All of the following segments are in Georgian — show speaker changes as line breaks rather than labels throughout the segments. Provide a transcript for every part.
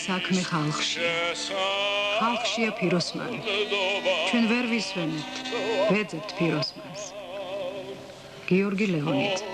საქმე ხალხშია. ხალხშია ფიროსმანი. ჩვენ ვერ ვისვენებთ, ვეძებთ ფიროსმანს. გიორგი ლეონიძე.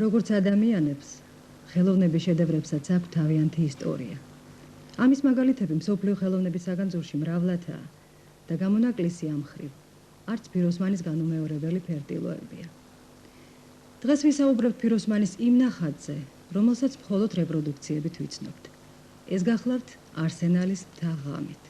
როგორც ადამიანებს, ხელოვნების შედევრებსაც აქვს თავიანთი ისტორია. ამის მაგალითები მსოფლიო ხელოვნების საგანძურში მრავლადაა და გამონაკლისი ამ მხრივ არც ფიროსმანის განუმეორებელი ფერტილოებია. დღეს ვისაუბრებთ ფიროსმანის იმ ნახატზე, რომელსაც მხოლოდ რეპროდუქციებით ვიცნობთ. ეს გახლავთ არსენალის მთა ღამით.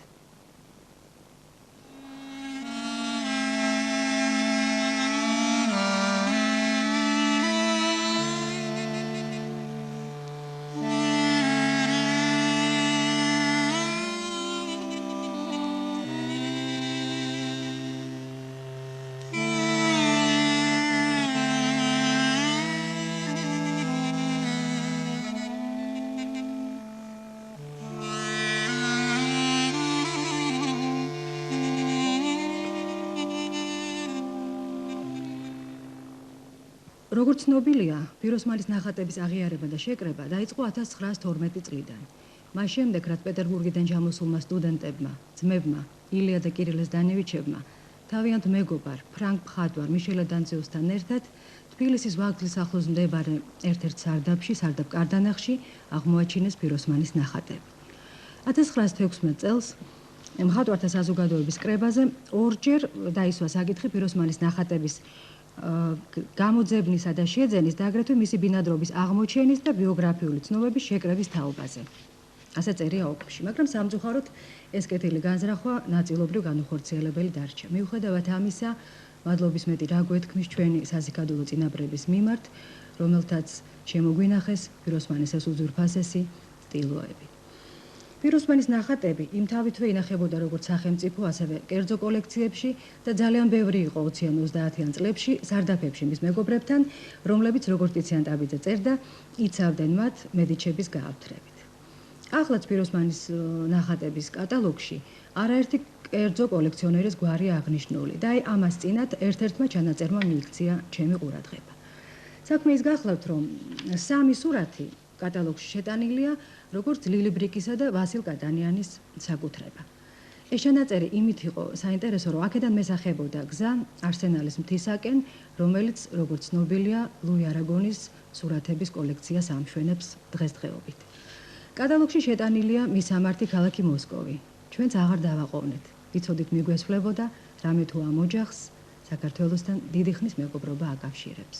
როგორც ცნობილია, ფიროსმანის ნახატების აღიარება და შეკრება დაიწყო 1912 წლიდან. მას შემდეგ, რაც პეტერბურგიდან ჩამოსულმა სტუდენტებმა, ძმებმა ილია და კირილეს დანევიჩებმა თავიანთ მეგობარ ფრანკ მხატვარ მიშელ დანძიოსთან ერთად თბილისის ვაგზლის ახლოს მდებარე ერთ-ერთ სარდაფში, სარდაფ კარდანახში აღმოაჩინეს ფიროსმანის ნახატები. 1916 წელს მხატვართა საზოგადოების კრებაზე ორჯერ დაისვა საკითხი ფიროსმანის ნახატების გამოძებნისა და შეძენის და აგრეთვე მისი ბინადრობის აღმოჩენის და ბიოგრაფიული ცნობების შეკრების თაობაზე. ასე წერია ოკში, მაგრამ სამწუხაროდ ეს კეთილი განზრახვა ნაწილობრივ განუხორციელებელი დარჩა. მიუხედავად ამისა, მადლობის მეტი რა გვეთქმის ჩვენი საზოგადოებრივი წინაპრების მიმართ, რომელთაც შემოგვინახეს ფიროსმანის ეს უძვირფასესი სტილოები. ფიროსმანის ნახატები იმთავითვე ინახებოდა როგორც სახელმწიფო, ასევე კერძო კოლექციებში და ძალიან ბევრი იყო 20-30-იან წლებში სარდაფებში მის მეგობრებთან, რომლებიც როგორც ტიციან ტაბიძე წერდა, იცავდნენ მათ მედიჩების გააფთრებით. ახლაც ფიროსმანის ნახატების კატალოგში არაერთი კერძო კოლექციონერის გვარი აღნიშნული და ამას წინათ ერთ-ერთმა ჩანაწერმა მიიქცია ჩემი ყურადღება. საქმე ის გახლავთ, რომ სამი სურათი კატალოგში შეტანილია როგორც ლილი ბრიკისა და ვასილ კატანიანის საკუთრება. ეს ჩანაწერი იმით იყო საინტერესო, რომ აქედან მესახებოდა გზა არსენალის მთისაკენ, რომელიც როგორც ცნობილია, ლუი არაგონის სურათების კოლექციას ამშვენებს დღესდღეობით. კატალოგში შეტანილია მის სამართი ქალაქი მოსკოვი. ჩვენც აღარ დავაყოვნეთ. ვიცოდით მიგვესვლებოდა, რამე თუ ამ ოჯახს საქართველოსთან დიდი ხნის მეგობრობა აკავშირებს.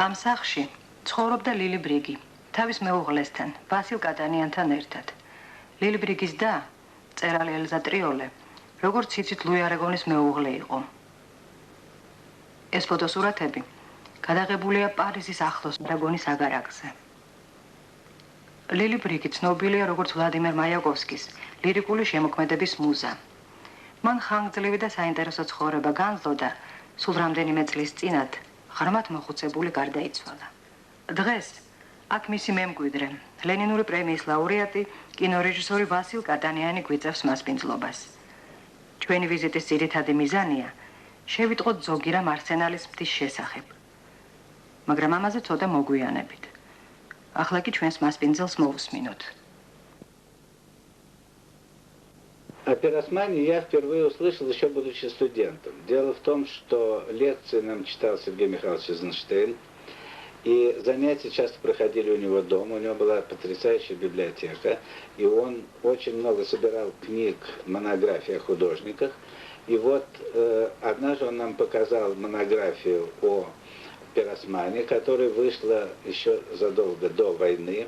ამ სახლში ცხოვრობდა ლილი ბრიგი. თავის მეუღლესთან, ვასილ კატანიანთან ერთად. ლილი ბრიგის და მწერალი ელზა ტრიოლე, როგორც იცით, ლუი არაგონის მეუღლე იყო. ეს ფოტოსურათები გადაღებულია პარიზის ახლოს არაგონის აგარაკზე. ლილი ბრიგი ცნობილია როგორც ვლადიმერ მაიაკოვსკის ლირიკული შემოქმედების მუზა. მან ხანგრძლივი და საინტერესო ცხოვრება განვლო და სულ რამდენიმე წლის წინათ ღრმად მოხუცებული გარდაიცვალა. დღეს აქ მისი მემკვიდრე, ლენინური პრემიის ლაურეატი, კინორეჟისორი ვასილ კატანიანი გვიწევს მასპინძლობას. ჩვენი ვიზიტის ძირითადი მიზანია შევიტყოთ ზოგი რამ არსენალის მთის შესახებ. მაგრამ ამაზე ცოტა მოგვიანებით. ახლა კი ჩვენს მასპინძელს მოვუსმინოთ.
О Пиросмане я впервые услышал еще будучи студентом. Дело в том, что лекции нам читал Сергей Михайлович Эйзенштейн. И занятия часто проходили у него дома, у него была потрясающая библиотека, и он очень много собирал книг, монографий о художниках. И вот однажды он нам показал монографию о Пиросмане, которая вышла еще задолго до войны.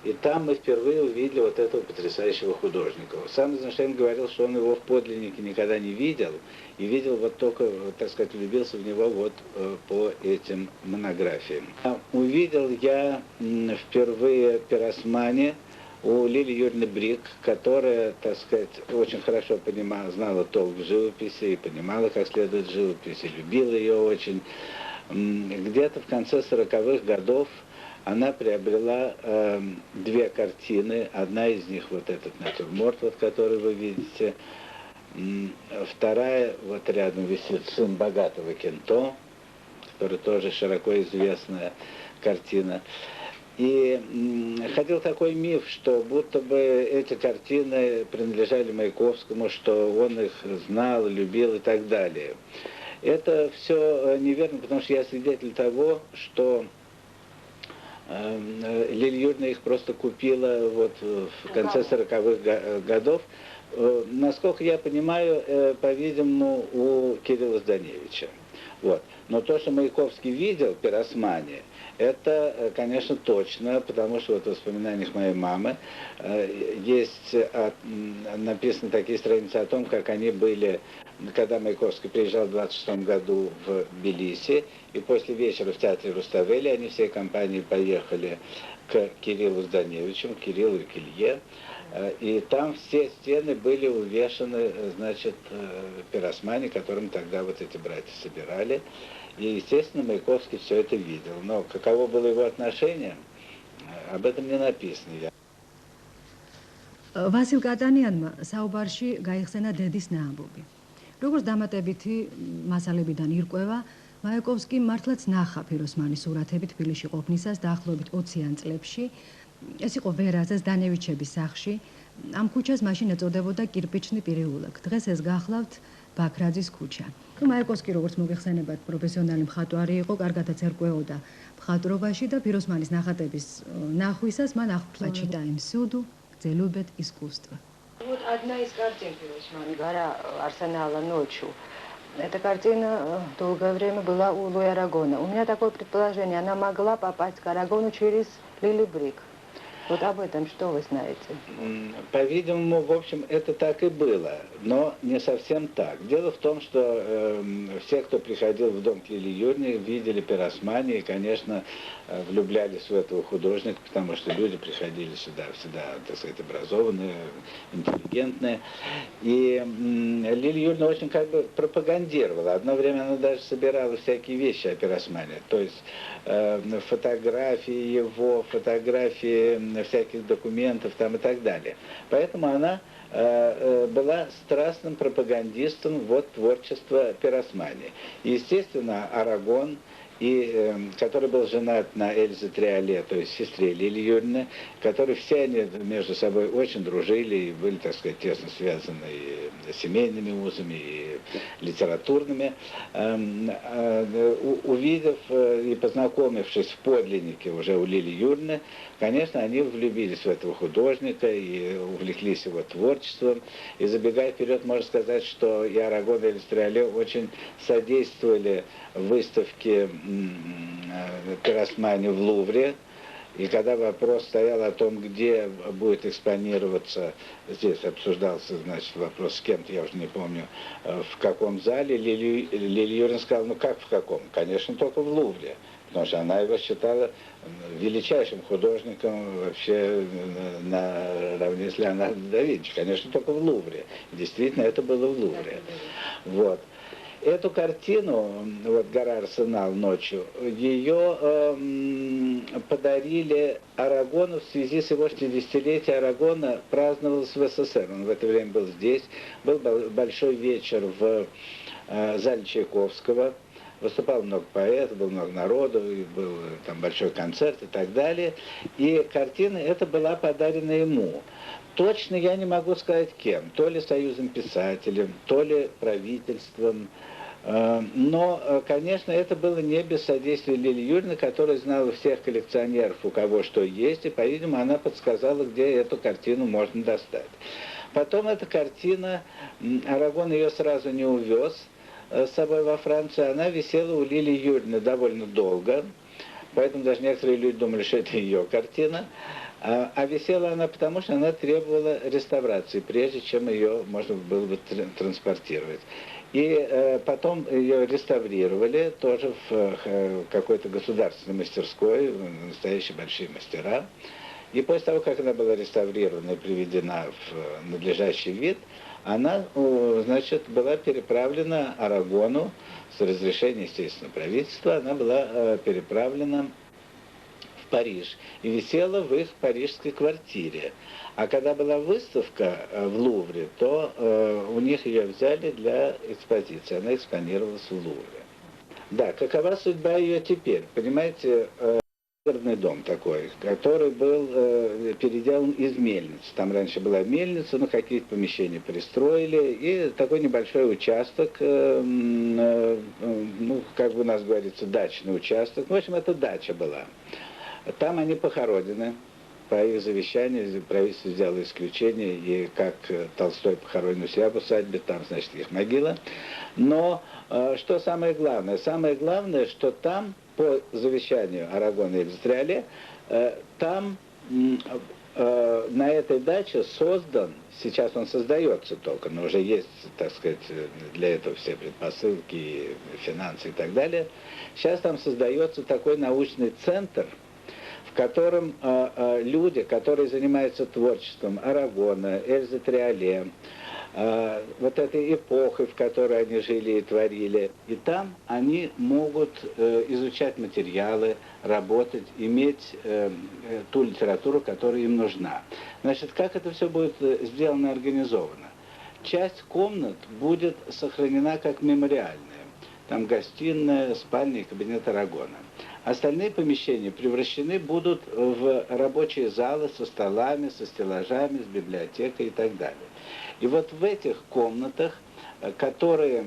И там мы впервые увидели вот этого потрясающего художника. Сам Эйзенштейн говорил, что он его в подлиннике никогда не видел, и видел вот только, так сказать, влюбился в него вот по этим монографиям. Увидел я впервые Пиросмани у Лилии Юрьевны Брик, которая, так сказать, очень хорошо знала толк в живописи, и понимала, как следует живопись, и любила ее очень. Где-то в конце 40-х годов она приобрела две картины. Одна из них вот этот натюрморт, вот, который вы видите. Вторая, вот рядом висит «Сын богатого Кенто», который тоже широко известная картина. И ходил такой миф, что будто бы эти картины принадлежали Маяковскому, что он их знал, любил и так далее. Это все неверно, потому что я свидетель того, что Лилия Юрьевна их просто купила вот в конце 40-х годов. Насколько я понимаю, по-видимому, у Кирилла Зданевича. Вот. Но то, что Маяковский видел Пиросмани, это, конечно, точно, потому что вот в воспоминаниях моей мамы есть написаны такие страницы о том, как они были, когда Маяковский приезжал в 26 году в Тбилиси, и после вечера в театре Руставели они всей компанией поехали к Кириллу Зданевичу, к Кириллу и к Илье, и там все стены были увешаны, значит, Пиросмани, которым тогда вот эти братья собирали. И, естественно, Маяковский все это видел. Но каково было его отношение, об этом не написано.
ვასილ კატანიანმა საუბარში გაიხსენა დედის ნაამბობი. როგორც დამატებითი მასალებიდან ირკვევა, მაიაკოვსკიმ მართლაც ნახა ფიროსმანის სურათები თბილისში ყოფნისას დაახლოებით 20-იან წლებში. ეს იყო ვერაზეს დანევიჩების სახლში. ამ ქუჩას მაშინ ეწოდებოდა კირპიჩნი პირეულაკ. დღეს ეს გახლავთ ბაქრაძის ქუჩა. მაიაკოვსკი როგორც მოგეხსენებათ, პროფესიონალი მხატვარი იყო, კარგადაც ერკვეოდა მხატვრობაში და ფიროსმანის ნახატების ნახვისას მან ახლდა читаем всюду, где любят искусство.
Вот одна из картин Пиросмани «Гора Арсенала ночью». Эта картина долгое время была у Луи Арагона. У меня такое предположение, она могла попасть к Арагону через Лили Брик. Вот об этом что вы знаете?
По-видимому, в общем, это так и было, но не совсем так. Дело в том, что все, кто приходил в дом к Лилии Юрьевне, видели Пиросмани и, конечно, влюблялись в этого художника, потому что люди приходили сюда всегда, так сказать, образованные, интеллигентные. И Лилия Юрьевна очень как бы пропагандировала. Одно время она даже собирала всякие вещи о Пиросмани, то есть фотографии его, фотографии всяких документов там и так далее. Поэтому она была страстным пропагандистом вот творчества Пиросмани. Естественно, Арагон, который был женат на Эльзе Триоле, то есть сестре Лилии Юрьевны, которые все они между собой очень дружили и были, так сказать, тесно связаны и семейными узами, и литературными. Увидев и познакомившись в подлиннике уже у Лилии Юрьевны, конечно, они влюбились в этого художника и увлеклись его творчеством. И забегая вперед, можно сказать, что и Арагон, и Эльзе Триоле очень содействовали выставке Пиросмани в Лувре. И когда вопрос стоял о том, где будет экспонироваться, здесь обсуждался, значит, вопрос с кем-то, я уже не помню, в каком зале, Лилия Юрьевна сказала, ну как в каком? Конечно, только в Лувре. Потому что она его считала величайшим художником вообще наравне с Леонардо да Винчи. Конечно, только в Лувре. Действительно, это было в Лувре. Вот. Эту картину, вот «Гора Арсенал ночью», ее подарили Арагону в связи с его 60-летием. Арагона праздновалось в СССР. Он в это время был здесь. Был большой вечер в зале Чайковского. Выступало много поэтов, было много народу, и был там большой концерт и так далее. И картина эта была подарена ему. Точно я не могу сказать кем. То ли Союзом писателей, то ли правительством. Но, конечно, это было не без содействия Лилии Юрьевны, которая знала всех коллекционеров, у кого что есть, и, по-видимому, она подсказала, где эту картину можно достать. Потом эта картина, Арагон ее сразу не увез с собой во Францию, она висела у Лилии Юрьевны довольно долго, поэтому даже некоторые люди думали, что это ее картина. А висела она потому, что она требовала реставрации, прежде чем ее можно было бы транспортировать. И потом ее реставрировали тоже в какой-то государственной мастерской, настоящие большие мастера. И после того, как она была реставрирована и приведена в надлежащий вид, она, значит, была переправлена Арагону с разрешения, естественно, правительства, она была переправлена в Париж и висела в их парижской квартире. А когда была выставка в Лувре, то у них ее взяли для экспозиции, она экспонировалась в Лувре. Да, какова судьба ее теперь? Понимаете, загородный дом такой, который был переделан из мельницы. Там раньше была мельница, какие-то помещения пристроили, и такой небольшой участок, как бы у нас говорится, дачный участок. В общем, это дача была. Там они похоронены. По их завещанию правительство сделало исключение, и как Толстой похоронен у себя в усадьбе, там, значит, их могила. Но что самое главное? Самое главное, что там, по завещанию Арагона и Эльза-Триоле, там на этой даче создан, сейчас он создается только, но уже есть, так сказать, для этого все предпосылки, финансы и так далее. Сейчас там создается такой научный центр, в котором люди, которые занимаются творчеством Арагона, Эльзы Триоле, вот этой эпохой, в которой они жили и творили, и там они могут изучать материалы, работать, иметь ту литературу, которая им нужна. Значит, как это все будет сделано и организовано? Часть комнат будет сохранена как мемориальная. Там гостиная, спальня и кабинет Арагона. Остальные помещения превращены будут в рабочие залы со столами, со стеллажами, с библиотекой и так далее. И вот в этих комнатах, которые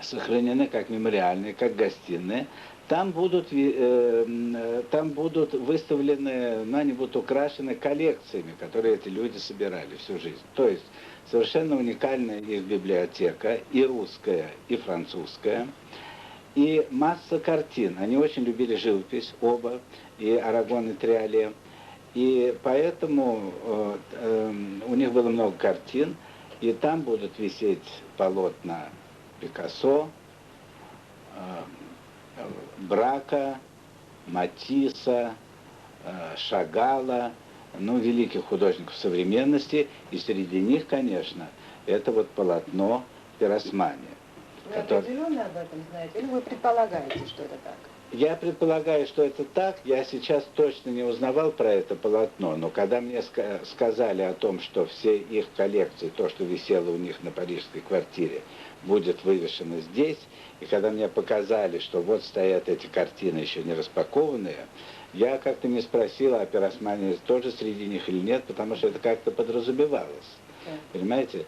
сохранены как мемориальные, как гостиные, там будут выставлены, они будут украшены коллекциями, которые эти люди собирали всю жизнь. То есть совершенно уникальная их библиотека, и русская, и французская, и масса картин. Они очень любили живопись, оба, и Арагон, и Триоле. И поэтому у них было много картин, и там будут висеть полотна Пикассо, Брака, Матисса, Шагала, великих художников современности, и среди них, конечно, это вот полотно Пиросмани.
Вы определенно об этом знаете, или вы предполагаете, что это так?
Я предполагаю, что это так. Я сейчас точно не узнавал про это полотно, но когда мне сказали о том, что все их коллекции, то, что висело у них на парижской квартире, будет вывешено здесь, и когда мне показали, что вот стоят эти картины еще не распакованные, я как-то не спросила, а Пиросмани тоже среди них или нет, потому что это как-то подразумевалось. Понимаете?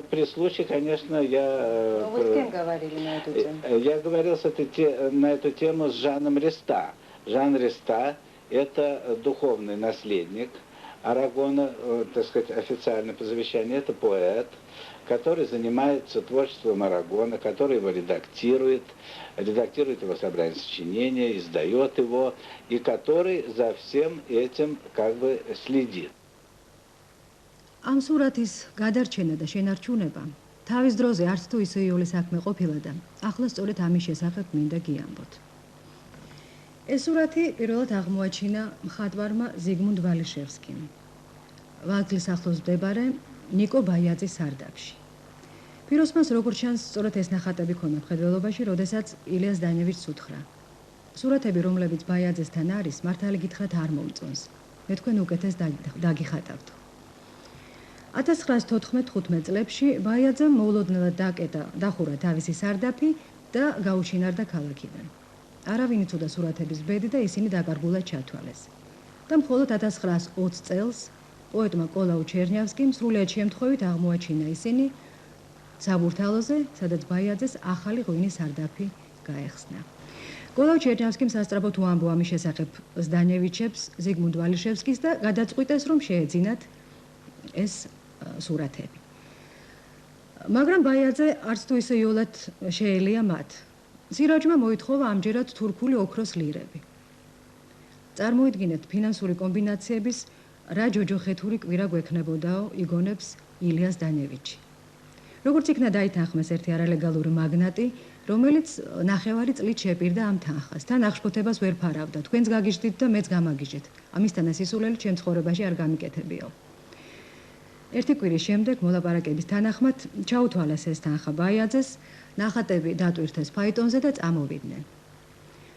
При случае, конечно, я...
Но вы с кем говорили на эту тему?
Я говорил на эту тему с Жаном Реста. Жан Реста – это духовный наследник Арагона, так сказать, официально по завещанию. Это поэт, который занимается творчеством Арагона, который его редактирует его собрание сочинения, издает его, и который за всем этим как бы следит.
ამ სურათის გადარჩენა და შენარჩუნება თავის დროზე არც თუ ისეიული საქმე ყოფილა და ახლა სწორედ ამის შესახებ მინდა გიამბოთ. ეს სურათი პირველად აღმოაჩინა მხატვარმა ზიგმუნდ ვალიშევსკიმ. ვაგლის ახლოს მდებარე ნიკო ბაიაძის სარდაფში. პიროსმანს როგორც ჩანს, სწორედ ეს ნახატები ქონა მხედველობაში, როდესაც ილიას დანევიჩს უთხრა. სურათები, რომლებიც ბაიაძესთან არის, მართალი გითხრათ არ მომწონს. მე თქვენ უკეთეს დაგიხატავთ. 1914-15 წლებში ბაიაძემ მოულოდნელად დახურა თავისი სარდაფი და გაუჩინარდა ქალაქიდან. არავინ იცოდა სურათების ბედი და ისინი დაკარგულად ჩათვალეს. და მხოლოდ 1920 წელს პოეტმა კოლაუ ჩერნიავსკიმ სრულიად შემთხვევით აღმოაჩინა ისინი საბურთალოზე, სადაც ბაიაძეს ახალი ღვინის სარდაფი გაეხსნა. კოლაუ ჩერნიავსკიმ სასწრაფოდ უამბო ამის შესახებ ზდანევიჩებს, ზიგმუნდ ვალიშევსკის და გადაწყვიტეს, რომ შეეძინათ ეს სურათები. მაგრამ ბაიაძე არც თუ ისე იოლად შეელია მათ. სირაჯმა მოითხოვა ამჯერად თურქული ოქროს ლირები. წარმოიდგინეთ ფინანსური კომბინაციების რა ჯოჯოხეთური კვირა გვექნებოდაო, იგონებს ილია ზდანევიჩი. როგორც იქნა დაითანხმეს ერთი არალეგალური მაგნატი, რომელიც ნახევარი წლით შეპირდა ამ თანხას. თან აღშფოთებას ვერ ფარავდა. თქვენს გაგიჟდით და მეც გამაგიჟეთ. ამისთანა სისულელი ჩემ ცხოვრებაში არ გამიკეთებიო. ერთი კვირის შემდეგ მოლაპარაკების თანახმად ჩაუთვალეს ეს თანხა ბაიაძეს, ნახატები დატვირთეს ფაიტონზე და წამოვიდნენ.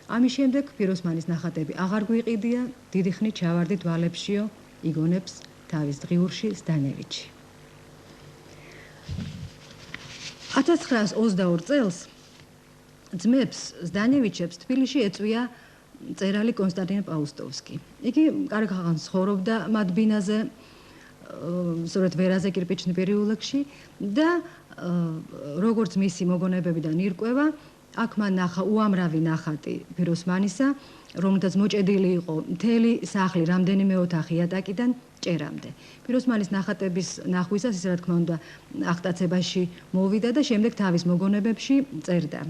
ამის შემდეგ ფიროსმანის ნახატები აღარ გვიყიდია, დიდი ხნით ჩავარდით ვალებშიო, იგონებს თავის დღიურში ზდანევიჩი. 1922 წელს ძმებს ზდანევიჩებს თბილისში ეწვია მწერალი კონსტანტინე პაუსტოვსკი. იგი კარგაღან ცხოვრობდა მათ ბინაზე, სწორედ ვერაზე კირპიჩნი პერიულებში და როგორც მისი მოგონებებიდან ირკვევა, აქ მან ნახა უამრავი ნახატი ფიროსმანისა, რომელთაც მოჭედილი იყო მთელი სახლი, რამდენიმე ოთახი იატაკიდან ჭერამდე. ფიროსმანის нахатების ნახვისას ის რა თქმა უნდა აღტაცებაში მოვიდა და შემდეგ თავის მოგონებებში წერდა.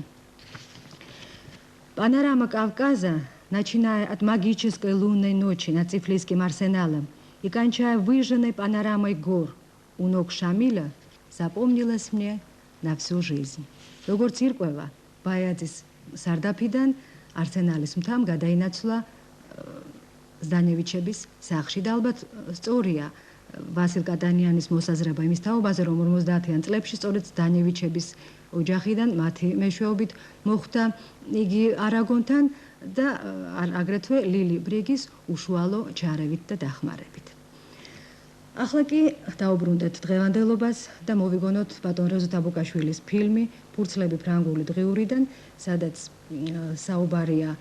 Панорама Кавказа, начиная от магической лунной ночи над Цифлийским арсеналом и кончая выжженной панорамой гор у ног Шамиля, запомнилась мне на всю жизнь. Როგორც ირკვევა, ბაიაძის სარდაფიდან არსენალის მთამ გადაინაცვლა ზდანევიჩების სახლში და ალბათ სწორია ვასილ კატანიანის მოსაზრება იმის თაობაზე, რომ 50-იან წლებში სწორედ ზდანევიჩების ოჯახიდან მათი მეშვეობით მოხვდა იგი არაგონთან და აგრეთვე ლილი ბრიგის უშუალო ჩარევით და დახმარებით. ახლა კი დაუბრუნდეთ დღევანდელობას და მოვიგონოთ ბატონ რეზო თაბუკაშვილის ფილმი ფურცლები ფრანგული დღიურიდან, სადაც საუბარია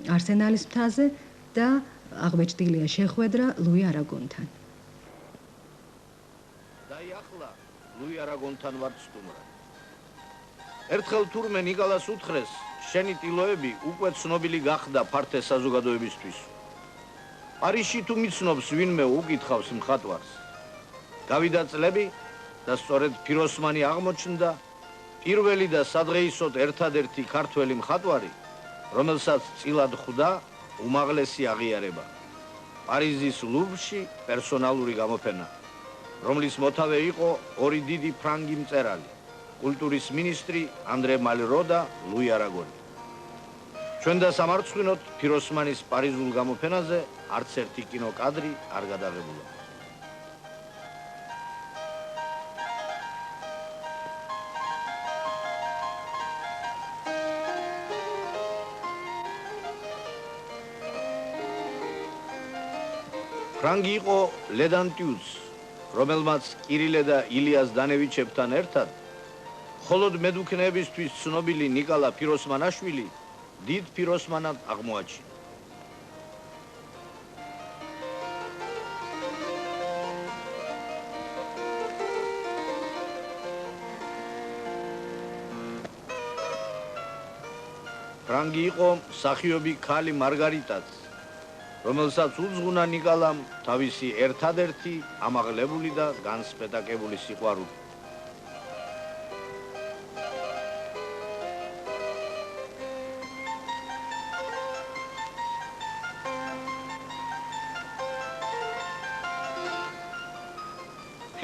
არსენალის მთაზე და აღბეჭდილია შეხვედრა ლუი არაგონთან.
დაიახლა ლუი არაგონთან ვარ სტუმრად. ერთხელ თურმე ნიკოლას უთხრეს, შენი ტილოები უკვე ცნობილი გახდა ფართე საზოგადოებისთვის. პარიზში თუ მიცნობს ვინმე უკითხავს მხატვარს. გავიდა წლები და სწორედ ფიროსმანი აღმოჩნდა პირველი და სადღეისოდ ერთადერთი ქართველი მხატვარი, რომელსაც წილად ხვდა უმაღლესი აღიარება. პარიზის ლუვრში პერსონალური გამოფენა, რომლის მოთავე იყო ორი დიდი ფრანგი მწერალი, კულტურის მინისტრი ანდრე მალრო და ლუი არაგონი. ჩვენ დასამარცხინოთ ფიროსმანის პარიზულ გამოფენაზე არც ერთი კინოკადრი არ გადაღებულა. ფრანგი იყო ლედანტიუს, რომელმაც კირილე და ილია ზდანევიჩებთან ერთად მხოლოდ მედუქნეებისთვის ცნობილი ნიკოლა ფიროსმანაშვილი დიდ ფიროსმანად აღმოაჩინა. ფრანგი იყო მსახიობი ქალი მარგარიტაც, რომელსაც უძღვნა ნიკოლამ თავისი ერთადერთი ამაღლებული და განსპეტაკებული სიყვარული.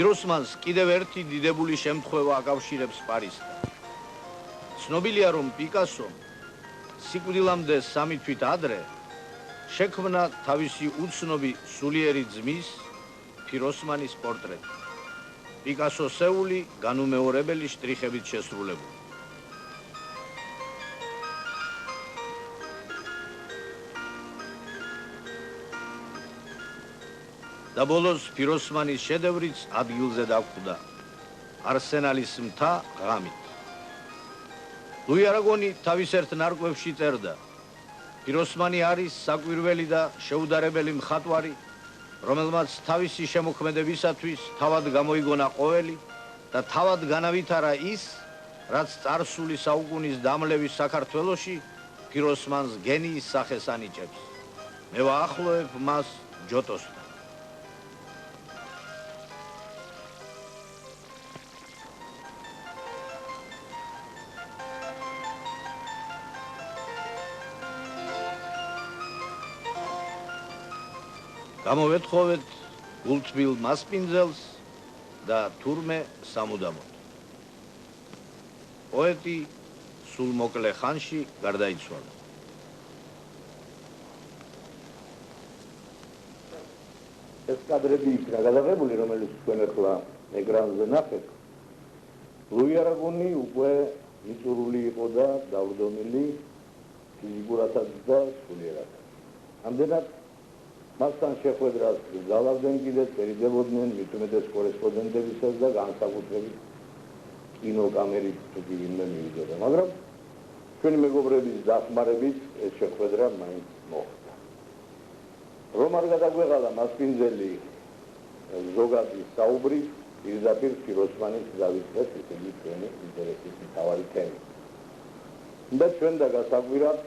ფიროსმანს კიდევ ერთი დიდებული შემთხვევა აკავშირებს პარიზთან. ცნობილია, რომ პიკასომ სიკვდილამდე 3 თვით ადრე შექმნა თავისი უცნობი სულიერი ძმის ფიროსმანის პორტრეტი. პიკასოსეული განუმეორებელი შტრიხებით შესრულებული. და ბოლოს ფიროსმანის შედევრიც ადგილზე დაგვხვდა, არსენალის მთა ღამით. ლუი არაგონი თავის ერთ ნარკვევში წერდა, ფიროსმანი არის საკვირველი და შეუდარებელი მხატვარი, რომელმაც თავისი შემოქმედებისათვის თავად გამოიგონა ყოველი და თავად განავითარა ის, რაც წარსული საუკუნის დამლევის საქართველოში ფიროსმანს გენიის სახეს ანიჭებს. მე ვაახლოებ მას ჯოტოსთან. გამოვეთხოვეთ გულთბილ მასპინძელს და თურმე სამუდამოდ. პოეტი სულ მოკლე ხანში გარდაიცვალა.
ეს კადრები იქნა გადაღებული, რომელიც თქვენ ახლა ეკრანზე ნახეთ. ლუი არაგონი უკვე მიწურული იყო და დაუდომილი ფიზიკურადაც და სულიერად. ამდენად მასთან შეხვედრას გზავარდნენ კიდეც, ერიდებოდნენ მით უმეტეს კორესპონდენტებისას და განსაკუთრებით კინოკამერით თუ ვინმე მივიდოდა, მაგრამ ჩვენი მეგობრების დახმარებით ეს შეხვედრა მაინც მოხდა. რომ არ გადაგვეღალა მასპინძელი ზოგადი საუბრი, პირდაპირ ფიროსმანის დავიწყეთ, ისეთი ჩვენი ინტერესის მთავარი თემი. და ჩვენ და გასაკვირად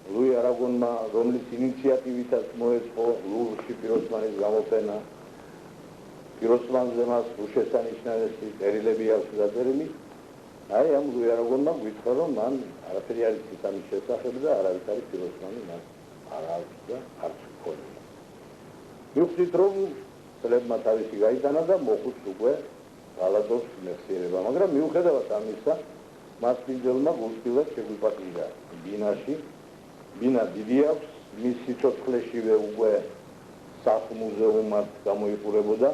ლუი არაგონმა, რომლის ინიციატივითაც მოეწყო ლუვრში ფიროსმანის გამოფენა, ფიროსმანზე მას უშესანიშნავესი წერილები აქვს დაწერილი, აი ამ ლუი არაგონმა გვითხრა, რომ მან არაფერი არ იცის ამის შესახებ და არავის არის ფიროსმანი მას არ აქვს და არც ჰქონია. მივხვდით, რომ წლებმა თავისი გაიტანა და მოხუც უკვე ღალატობს მეხსიერება, მაგრამ მიუხედავად ამისა, მასპინძელმა გულთბილად შეგვიპატიჟა ბინაში. ბინა დიდი აქვს, მის სიცოცხლეშივე უკვე სახლ-მუზეუმად გამოიყურებოდა.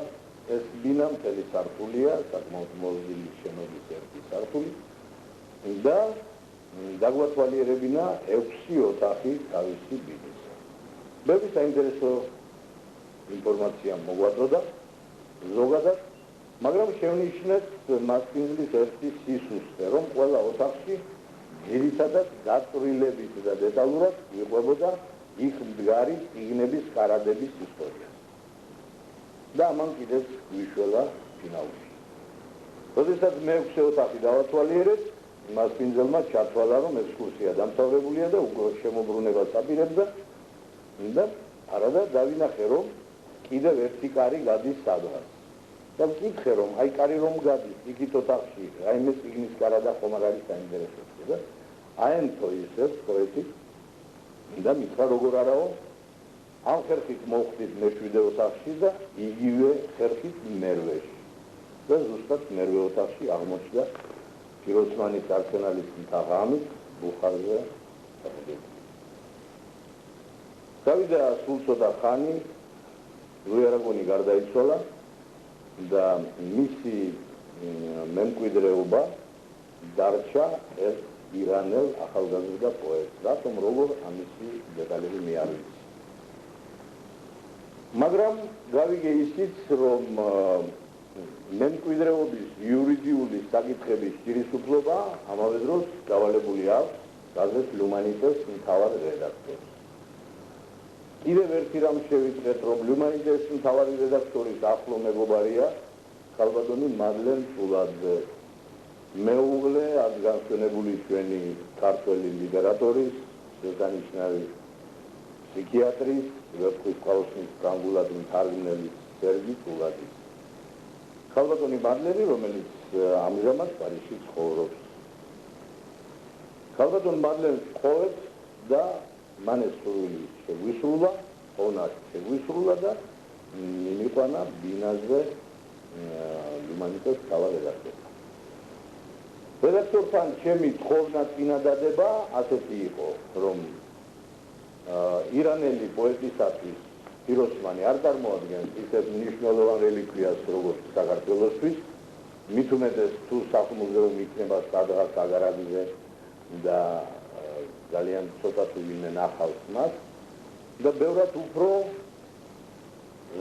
ეს ბინა მთელი სართულია, საკმაოდ მოზრდილი შენობის ერთი სართული და დაგვათვალიერებინა 6 ოთახი თავისი ბინისა. ბევრი საინტერესო ინფორმაცია მოგვაწოდა ზოგადად, მაგრამ შევნიშნეთ მასპინძლის ერთი სისუსტე, რომ ყველა ოთახში ძირითადად დაწვრილებით და დეტალურად იყვებოდა იქ მდგარი წიგნების კარადების ისტორია. და ამან კიდეც გვიშველა ფინალში. როდესაც მე-6 ოთახი დავათვალიერეთ, მასპინძელმა ჩათვალა, რომ ექსკურსია დამთავრებულია და უკვე შემოbrunებას აპირებდა და არადა დავინახე, რომ კიდევ ერთი კარი გადის სადღაც. და ვკითხე, რომ აი კარი რომ გადის იქით ოთახში, რაიმე წიგნის კარადა ხომ არ არის საინტერესო და აენთო ისევ პოეტი და მითხრა, როგორ არაო, ამ ხერხით მოვხდით მე-7 ოთახში და იგივე ხერხით მერვეში. და ზუსტად მერვე ოთახში აღმოჩნდა ფიროსმანის არსენალის თაღამით ბუხარზე საფუძველი. გავიდა სულ ცოტა ხანი, ლუი არაგონი გარდაიცვალა და მისი მემკვიდრეობა დარჩა ერთ ირანელ ახალგაზრდა პოეტს, რატომ როგორ ამისი დეტალები მე არ ვიცი. მაგრამ გავიგე ისიც, რომ მემკვიდრეობის იურიდიული საკითხების ჭირისუფლება ამავე დროს გავალებული აქვს გაზეთ ლუმანიტეს მთავარ რედაქტორს. კიდევ ერთი რამ შევიწყეთ, რომ ლუმანიტეს მთავარი რედაქტორის ახლო მეგობარია ქალბატონი მადლენ ფულაძე, მეუღლე ადგანსვენებული ჩვენი ქართველი ლიტერატორის, შესანიშნავი ფსიქიატრის, ვერცხლის ყავოსნის ფრანგულად მთარგმნელი სერგი ფულაძის. ქალბატონი მადლენი, რომელიც ამჟამად პარიზში ცხოვრობს. ქალბატონ მადლენს ხოვეთ და მან ეს სურვილი შეგვისრულა, ონად შეგვისრულა და მიყვანა ბინაზე ლუმანიტეს მთავარ რედაქტორს. რედაქტორთან ჩემი თხოვნა წინადადება ასეთი იყო, რომ ირანელი პოეტისათვის ფიროსმანი არ წარმოადგენს ისეთ მნიშვნელოვან რელიკვიას, როგორც საქართველოსთვის, მით უმეტეს თუ სახლ-მუზეუმი იქნება სადღაც აგარაგზე და ძალიან ცოტა თუ ვინმე ნახავს მას და ბევრად უფრო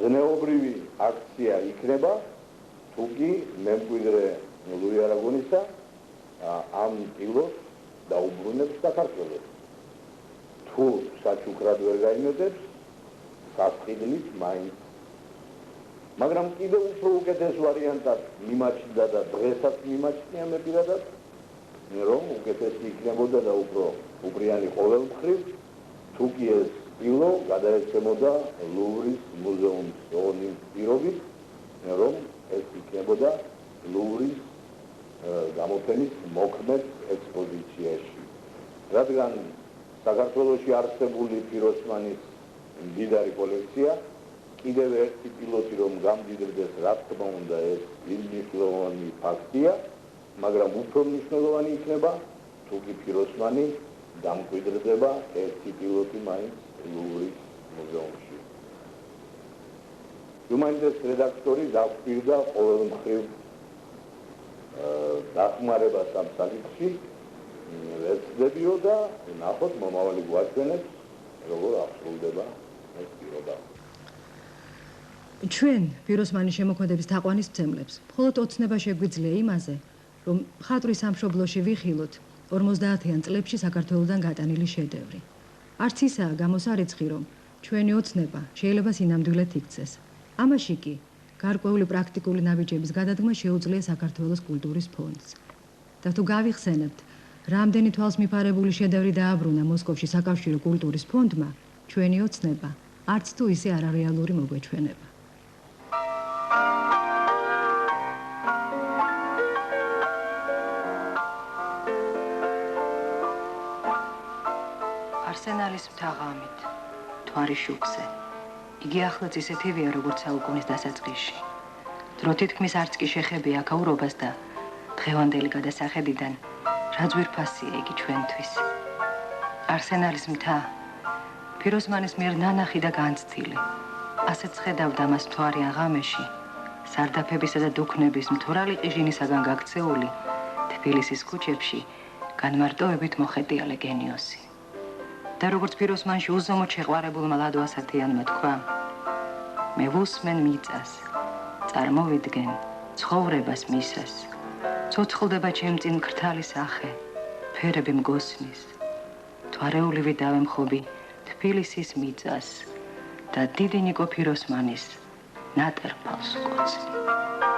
ზნეობრივი აქცია იქნება, თუ კი მემკვიდრე ლუი არაგონისა ამ ტილოს დაუბრუნებს საქართველოს. თუ საჩუქრად ვერ გაიმეტებს, სასყიდლით მაინც. მაგრამ კიდევ უფრო უკეთეს ვარიანტად მიმაჩნდა და დღესაც მიმაჩნია მე პირადად, რომ უკეთესი იქნებოდა და უფრო უბრიანი ყოველმხრივ, თუ კი ეს ტილო გადაეცემოდა ლუვრის მუზეუმის ონის პირობით, რომ ეს იქნებოდა ლუვრის გამოფენის მოქმედ ექსპოზიციაში. რადგან საქართველოში არსებული ფიროსმანის მდიდარი კოლექცია კიდევ ერთი პილოტი რომ გამდიდრდეს, რა თქმა უნდა, ეს მნიშვნელოვანი ფაქტია, მაგრამ უფრო მნიშვნელოვანი იქნება, თუ კი ფიროსმანი დამკვიდრდება ერთი პილოტი მაინც ლუვრის მუზეუმში. Humanitas redaktori დაგვირდა ყოველ მხრივ დახმარებას ამ საკითხში, ვეცდებიო და ნახოთ მომავალი გვაჩვენებს, როგორ აღსრულდება ეს პირობა.
ჩვენ ფიროსმანის შემოქმედების თაყვანისმცემლებს მხოლოდ ოცნება შეგვიძლია იმაზე, რომ მხატვრის სამშობლოში ვიხილოთ 50-იან წლებში საქართველოსთან გატანილი შედევრი. არც ისაა გამოსარიცხი, რომ ჩვენი ოცნება შეიძლება სინამდვილედ იქცეს. ამაში კი გარკვეული პრაქტიკული ნაბიჯების გადადგმა შეუძლია საქართველოს კულტურის ფონდს. და თუ გავიხსენებთ, რამდენი თვალს მიფარებული შედევრი დააბრუნა მოსკოვში საკავშირო კულტურის ფონდმა, ჩვენი ოცნება არც თუ ისე არარეალური მოგვეჩვენება.
არსენალის მთაღამით, თვარი შუქზე. იგი ახლაც ისეთივეა, როგორც საუკუნის დასაწყისში. დრო თითქმის არც კი შეხებია აქაურობას და დღევანდელი გადასახედიდან რა ძვირფასია იგი ჩვენთვის. არსენალის მთა ფიროსმანის მიერ ნანახი და განცდილი. ასეც ხედავდა მას მთვარე აღამეში, სარდაფებისა და დუქნების მთვრალი ყიჟინისაგან გაქცეული თბილისის ქუჩებში განმარტოებით მოხეტიალე გენიოსი. და როგორც ფიროსმანში უზომოდ შეყვარებულმა ლადვასათიანმა თქვა, მე ვუსმენ მიწას, წარმოვიდგენ ცხოვრებას მისას, ცოცხლდება ჩემ წინ ქრთალი სახე, ფერები მგოსნის, თვარეულივი დავემხობი თბილისის მიწას და დიდი ნიკო ფიროსმანის ნატერფალს კოცნი.